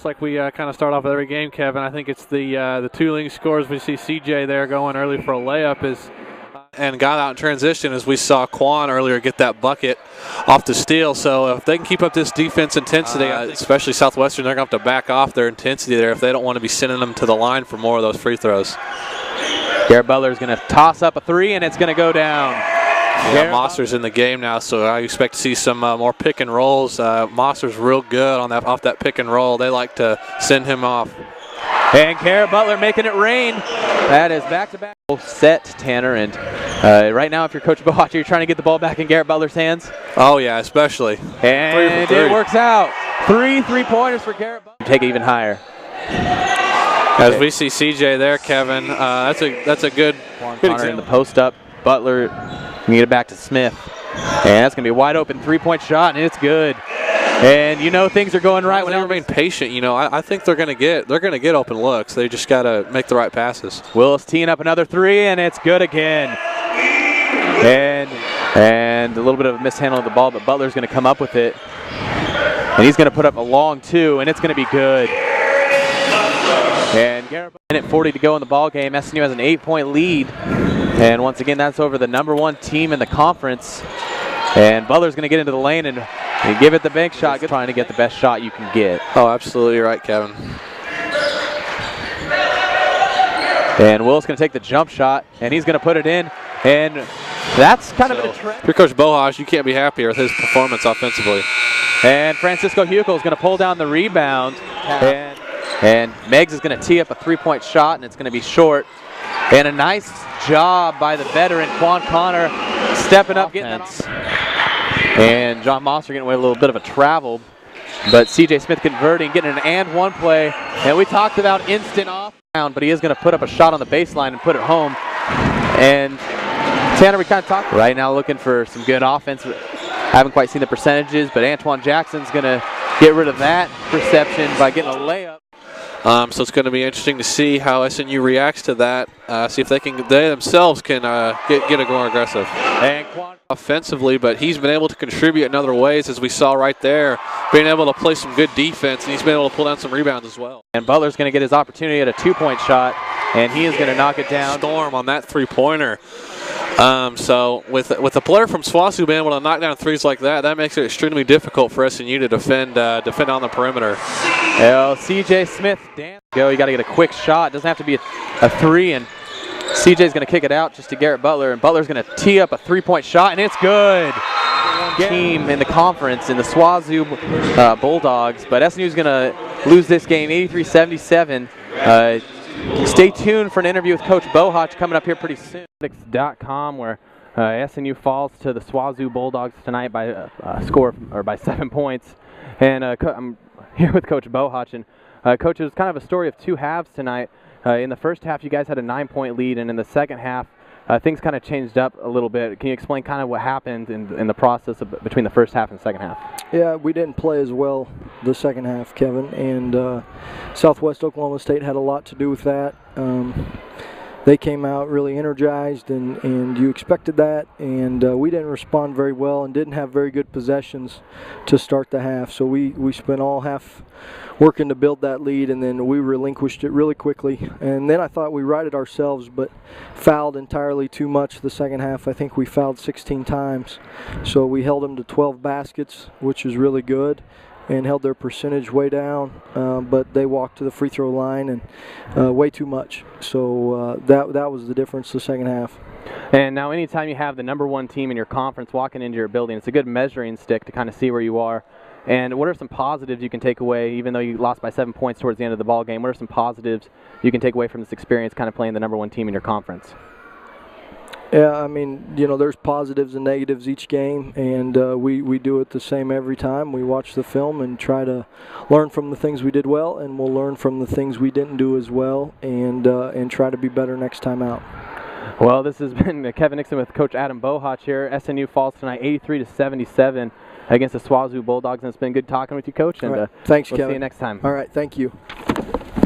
like we kind of start off with every game, Kevin. I think it's the two leading scores. We see CJ there going early for a layup and got out in transition, as we saw Quan earlier get that bucket off the steal. So if they can keep up this defense intensity, especially Southwestern, they're going to have to back off their intensity there if they don't want to be sending them to the line for more of those free throws. Garrett Butler is going to toss up a three, and it's going to go down. Yeah, Moster's in the game now, so I expect to see some more pick and rolls. Moster's real good on off that pick and roll. They like to send him off. And Garrett Butler making it rain. That is back-to-back set, Tanner. And right now, if you're Coach Bohach, you're trying to get the ball back in Garrett Butler's hands. Oh, yeah, especially. And it works out. 3 3-pointers for Garrett Butler. Take it even higher. As we see CJ there, Kevin, that's a good example. In the post up, Butler can get it back to Smith. And that's going to be a wide open 3-point shot, and it's good. And you know things are going right when they remain patient. You know, I think they're going to get open looks. They just got to make the right passes. Willis teeing up another three, and it's good again. And a little bit of a mishandling of the ball, but Butler's going to come up with it. And he's going to put up a long two, and it's going to be good. And Garrett, minute 40 to go in the ball game. SNU has an 8-point lead. And once again, that's over the #1 team in the conference. And Butler's going to get into the lane and give it the bank shot. Good, trying to get the best shot you can get. Oh, absolutely right, Kevin. And Will's going to take the jump shot, and he's going to put it in. And that's kind of a trend. If you're Coach Bohach, you can't be happier with his performance offensively. And Francisco Huckel is going to pull down the rebound. And Meggs is going to tee up a 3-point shot, and it's going to be short. And a nice job by the veteran, Quan Connor, stepping up, getting that. And John Moster getting away with a little bit of a travel. But CJ Smith converting, getting an and-one play. And we talked about instant off, but he is going to put up a shot on the baseline and put it home. And Tanner, we kind of talked right now looking for some good offense. I haven't quite seen the percentages, but Antoine Jackson's going to get rid of that perception by getting a layup. So it's going to be interesting to see how SNU reacts to that. See if they themselves can get more aggressive. And offensively, but he's been able to contribute in other ways, as we saw right there, being able to play some good defense, and he's been able to pull down some rebounds as well. And Butler's going to get his opportunity at a 2-point shot, and he is going to knock it down. Storm on that 3-pointer. So with a player from SWASU being able to knock down threes like that, that makes it extremely difficult for SNU to defend on the perimeter. Well, CJ Smith, you got to get a quick shot. It doesn't have to be a three, and CJ's going to kick it out just to Garrett Butler, and Butler's going to tee up a 3-point shot, and it's good. Team in the conference in the SWASU Bulldogs, but SNU's going to lose this game 83-77. Stay tuned for an interview with Coach Bohach coming up here pretty soon. .com, where SNU falls to the SWASU Bulldogs tonight by by 7 points. And I'm here with Coach Bohach, and Coach, it was kind of a story of two halves tonight. In the first half, you guys had a 9-point lead, and in the second half, things kind of changed up a little bit. Can you explain kind of what happened in the process between the first half and second half? Yeah, we didn't play as well the second half, Kevin, and Southwest Oklahoma State had a lot to do with that. They came out really energized, and you expected that, and we didn't respond very well and didn't have very good possessions to start the half. So we spent all half working to build that lead, and then we relinquished it really quickly. And then I thought we righted ourselves, but fouled entirely too much the second half. I think we fouled 16 times. So we held them to 12 baskets, which is really good, and held their percentage way down, but they walked to the free throw line and way too much. So that was the difference the second half. And now anytime you have the #1 team in your conference walking into your building, it's a good measuring stick to kind of see where you are. And what are some positives you can take away, even though you lost by 7 points towards the end of the ball game? What are some positives you can take away from this experience kind of playing the #1 team in your conference? Yeah, I mean, you know, there's positives and negatives each game, and we do it the same every time. We watch the film and try to learn from the things we did well, and we'll learn from the things we didn't do as well, and try to be better next time out. Well, this has been Kevin Nixon with Coach Adam Bohach here. SNU falls tonight 83-77 against the SWASU Bulldogs, and it's been good talking with you, Coach. And right. Thanks, we'll Kevin. See you next time. All right, thank you.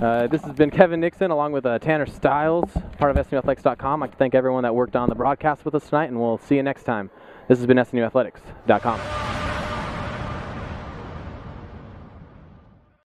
This has been Kevin Nixon along with Tanner Stiles, part of SNUathletics.com. I'd like to thank everyone that worked on the broadcast with us tonight, and we'll see you next time. This has been SNUathletics.com.